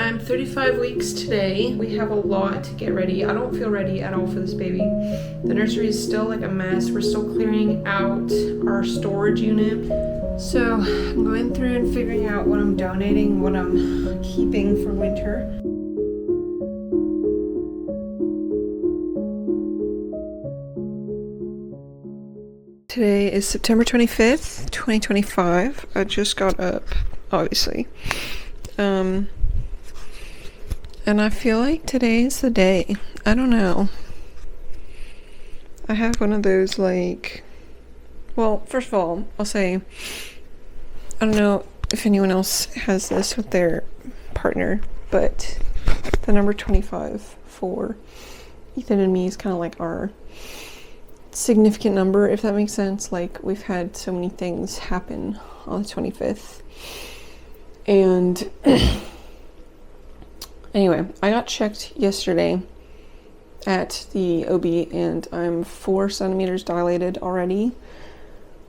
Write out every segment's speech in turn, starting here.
I'm 35 weeks today. We have a lot to get ready. I don't feel ready at all for this baby. The nursery is still like a mess. We're still clearing out our storage unit. So I'm going through and figuring out what I'm donating, what I'm keeping for winter. Today is September 25th, 2025. I just got up, obviously. And I feel like today's the day. I don't know. I have one of those like, well, first of all, I'll say, I don't know if anyone else has this with their partner, but the number 25 for Ethan and me is kind of like our significant number, if that makes sense. Like, we've had so many things happen on the 25th. And anyway, I got checked yesterday at the OB and I'm 4 centimeters dilated already,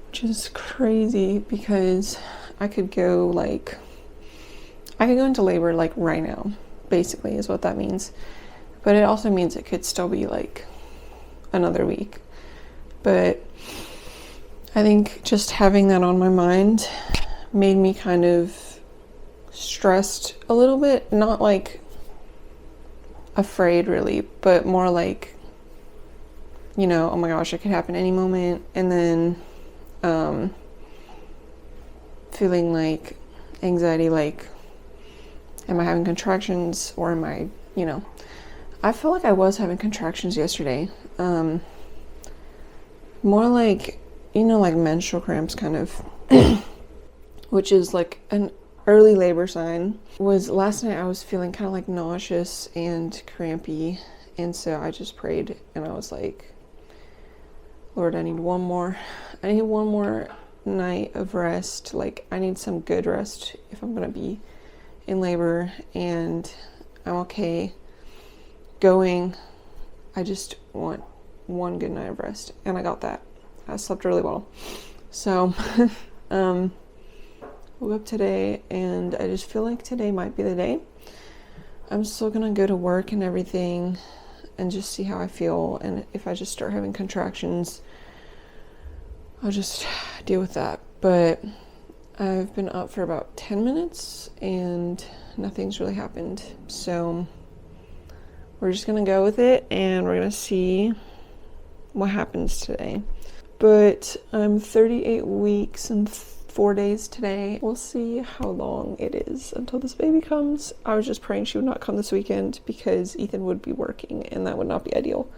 which is crazy because I could go into labor like right now, basically is what that means. But it also means it could still be like another week. But I think just having that on my mind made me kind of stressed a little bit, not like afraid really, but more like, you know, oh my gosh, it could happen any moment. And then feeling like anxiety, like, am I having contractions or am I, you know, I feel like I was having contractions yesterday. More like, you know, like menstrual cramps kind of, which is like an early labor sign. Was last night I was feeling kind of like nauseous and crampy, and so I just prayed and I was like, Lord, I need one more night of rest. Like, I need some good rest if I'm gonna be in labor, and I'm okay going. I just want one good night of rest, and I got that. I slept really well. So woke up today and I just feel like today might be the day. I'm still gonna go to work and everything and just see how I feel, and if I just start having contractions, I'll just deal with that. But I've been up for about 10 minutes and nothing's really happened, so we're just gonna go with it and we're gonna see what happens today. But I'm 38 weeks and 4 days today. We'll see how long it is until this baby comes. I was just praying she would not come this weekend because Ethan would be working and that would not be ideal.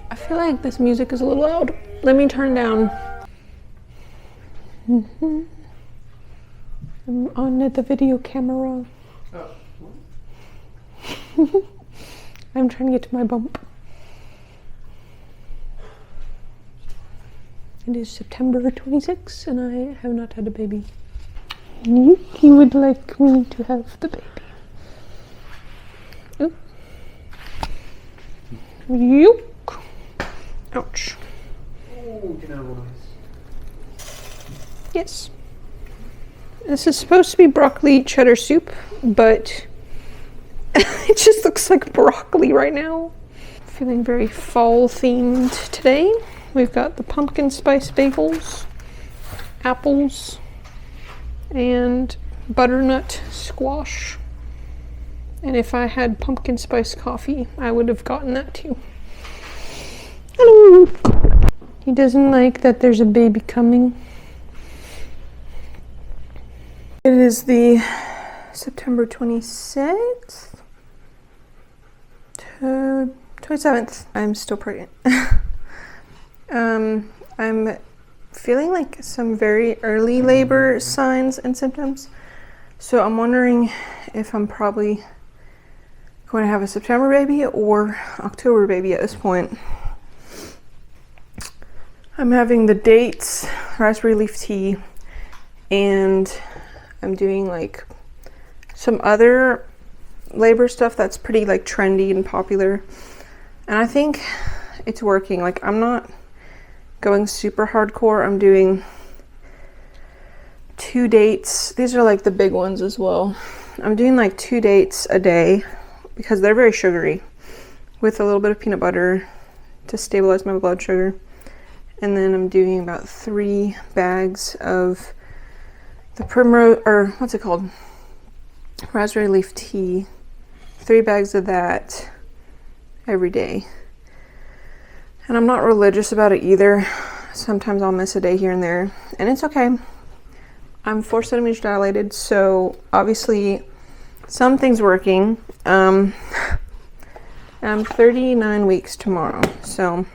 I feel like this music is a little loud. Let me turn down. I'm on the video camera. I'm trying to get to my bump. It is September 26th and I have not had a baby. He would like me to have the baby. Oop. Yoke. Ouch. Oh, get out of Yes. This is supposed to be broccoli cheddar soup, but it just looks like broccoli right now. Feeling very fall themed today. We've got the pumpkin spice bagels, apples, and butternut squash. And if I had pumpkin spice coffee, I would have gotten that too. Hello. He doesn't like that there's a baby coming. It is the September 26th. 27th. I'm still pregnant. I'm feeling like some very early labor signs and symptoms. So I'm wondering if I'm probably going to have a September baby or October baby at this point. I'm having the dates, raspberry leaf tea, and I'm doing like some other labor stuff that's pretty like trendy and popular, and I think it's working. Like, I'm not going super hardcore. I'm doing 2 dates. These are like the big ones as well. I'm doing like 2 dates a day because they're very sugary, with a little bit of peanut butter to stabilize my blood sugar. And then I'm doing about 3 bags of the primrose, or what's it called? Raspberry leaf tea. 3 bags of that every day. And I'm not religious about it either. Sometimes I'll miss a day here and there, and it's okay. I'm 4 centimeters dilated, so obviously something's working. I'm 39 weeks tomorrow, so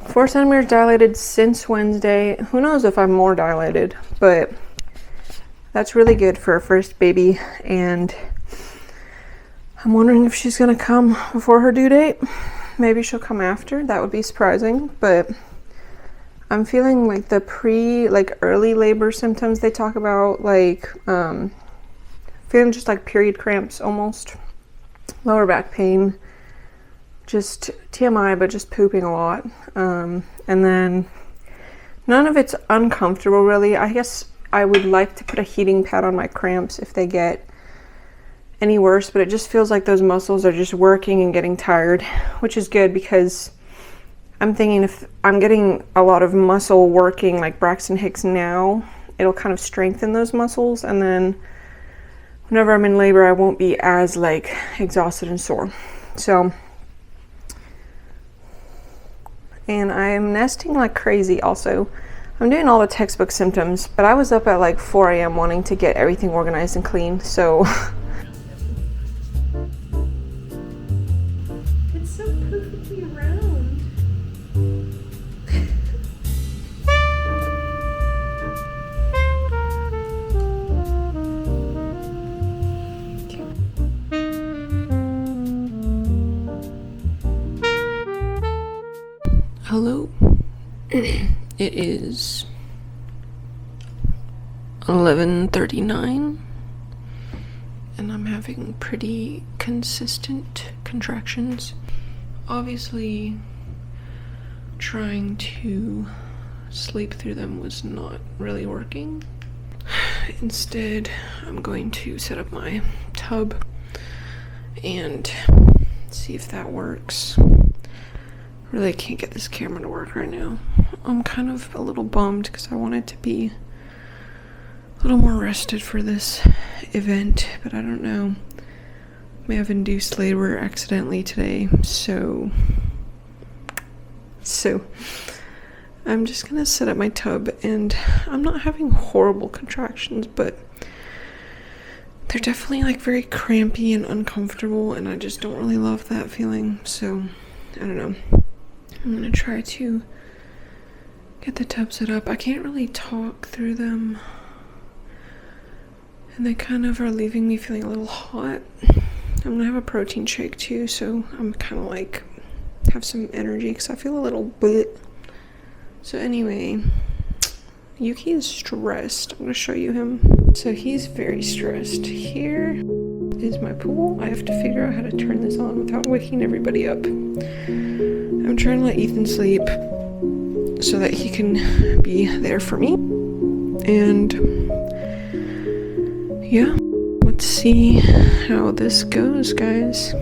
4 centimeters dilated since Wednesday. Who knows if I'm more dilated, but that's really good for a first baby, and I'm wondering if she's gonna come before her due date. Maybe she'll come after. That would be surprising, but I'm feeling like the early labor symptoms they talk about, like feeling just like period cramps almost, lower back pain, just TMI, but just pooping a lot. And then none of it's uncomfortable really. I guess I would like to put a heating pad on my cramps if they get any worse, but it just feels like those muscles are just working and getting tired, which is good because I'm thinking if I'm getting a lot of muscle working like Braxton Hicks now, it'll kind of strengthen those muscles, and then whenever I'm in labor I won't be as like exhausted and sore. So, and I'm nesting like crazy also. I'm doing all the textbook symptoms, but I was up at like 4 a.m. wanting to get everything organized and clean, so so perfectly round. Hello. It is 11:39 and I'm having pretty consistent contractions. Obviously, trying to sleep through them was not really working. Instead, I'm going to set up my tub and see if that works. Really can't get this camera to work right now. I'm kind of a little bummed because I wanted to be a little more rested for this event, but I don't know. May have induced labor accidentally today, so I'm just gonna set up my tub, and I'm not having horrible contractions, but they're definitely like very crampy and uncomfortable, and I just don't really love that feeling. So I don't know. I'm gonna try to get the tub set up. I can't really talk through them, and they kind of are leaving me feeling a little hot. I'm gonna have a protein shake too, so I'm kind of like have some energy because I feel a little bit. So anyway, Yuki is stressed. I'm gonna show you him. So he's very stressed. Here is my pool. I have to figure out how to turn this on without waking everybody up. I'm trying to let Ethan sleep so that he can be there for me. And yeah, let's see how this goes, guys.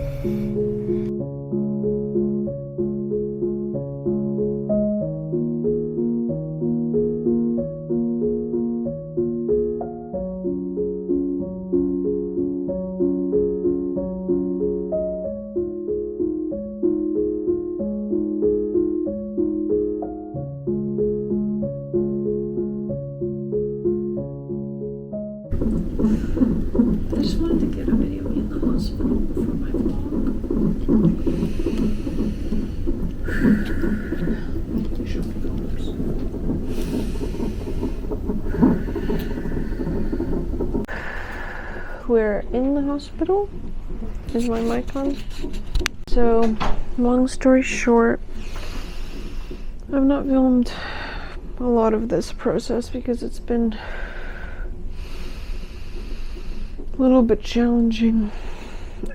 I just wanted to get a video of me in the hospital for my vlog. We're in the hospital. Is my mic on? So, long story short, I've not filmed a lot of this process because it's been a little bit challenging.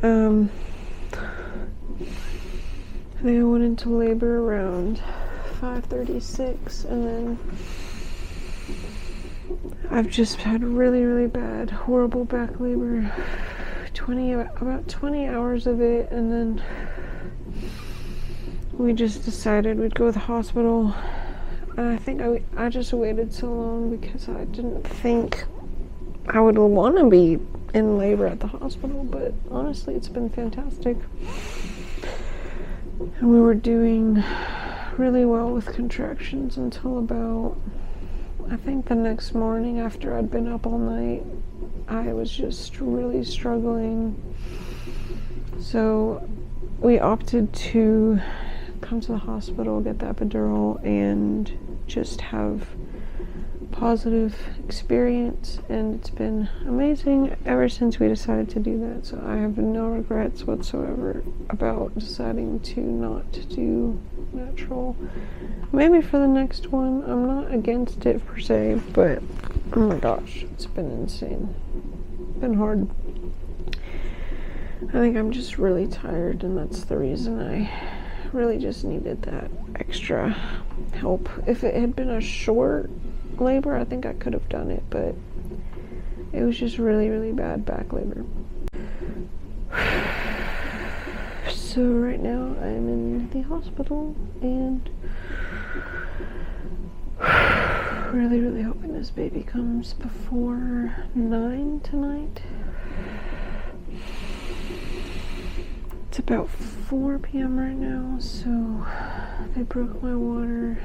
I think I went into labor around 5:36, and then I've just had really, really bad, horrible back labor. About 20 hours of it, and then we just decided we'd go to the hospital. And I think I just waited so long because I didn't think I would want to be in labor at the hospital, but honestly, it's been fantastic. And we were doing really well with contractions until about, I think, the next morning after I'd been up all night. I was just really struggling. So we opted to come to the hospital, get the epidural, and just have positive experience, and it's been amazing ever since we decided to do that. So I have no regrets whatsoever about deciding to not do natural. Maybe for the next one, I'm not against it per se, but oh my gosh, it's been insane. Been hard. I think I'm just really tired, and that's the reason I really just needed that extra help. If it had been a short labor, I think I could have done it, but it was just really, really bad back labor. So right now I'm in the hospital and really, really hoping this baby comes before 9 tonight. It's about 4 p.m. right now, so they broke my water.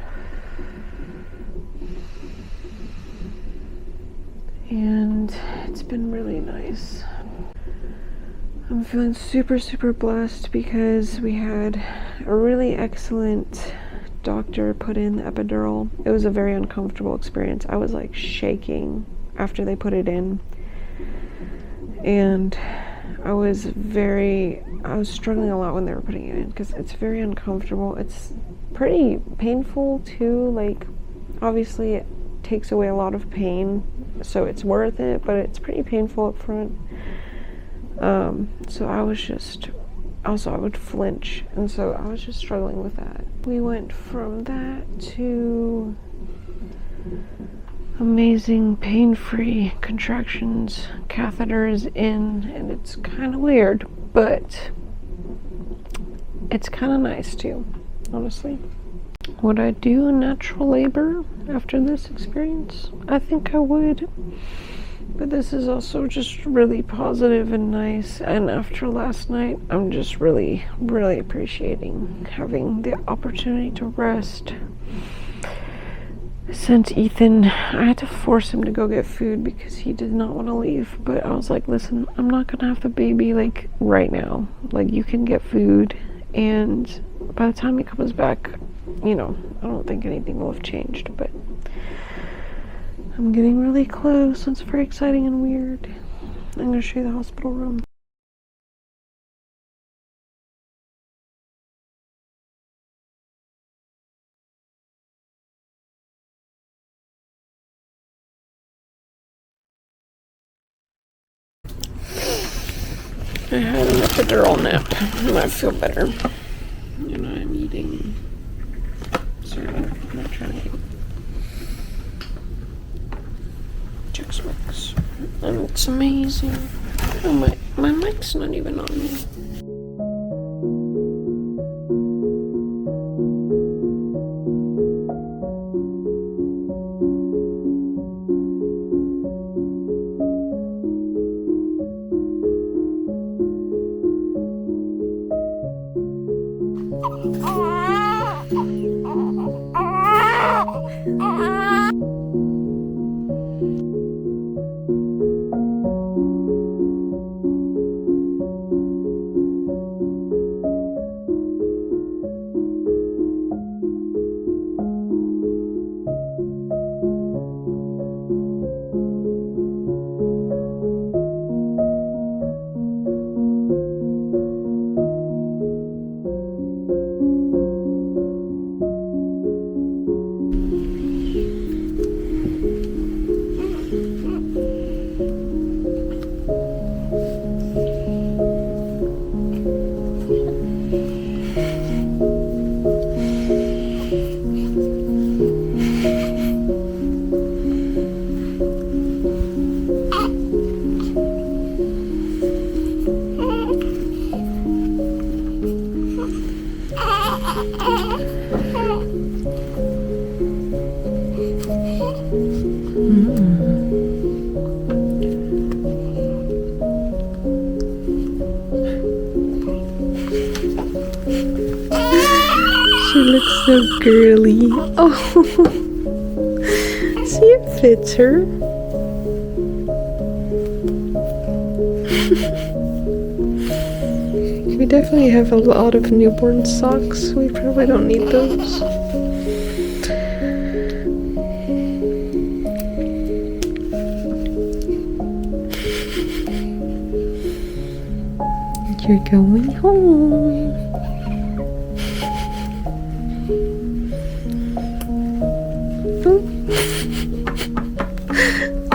And it's been really nice. I'm feeling super, super blessed because we had a really excellent doctor put in the epidural. It was a very uncomfortable experience. I was like shaking after they put it in. And I was struggling a lot when they were putting it in because it's very uncomfortable. It's pretty painful too. Like, obviously it takes away a lot of pain, so it's worth it, but it's pretty painful up front. So I would flinch, and so I was just struggling with that. We went from that to amazing pain-free contractions, catheters in, and it's kind of weird, but it's kind of nice too, honestly. Would I do natural labor after this experience? I think I would. But this is also just really positive and nice. And after last night, I'm just really, really appreciating having the opportunity to rest. Since Ethan, I had to force him to go get food because he did not want to leave. But I was like, listen, I'm not going to have the baby like right now. Like, you can get food. And by the time he comes back, I don't think anything will have changed, but I'm getting really close. It's very exciting and weird. I'm going to show you the hospital room. I had an epidural nap, and I feel better. And I'm eating. Sorry, I'm not trying to eat. Chex Mix. And it's amazing. Oh, my mic's not even on me. so girly. Oh, see, it fits her. We definitely have a lot of newborn socks. We probably don't need those. You're going home. Oh.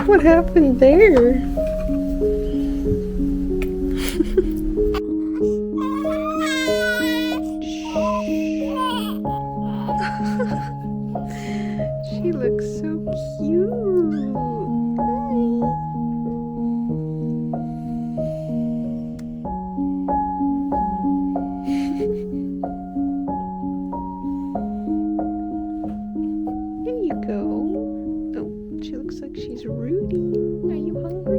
What happened there? She looks so cute. There you go. Oh, she looks like she's rooting. Are you hungry?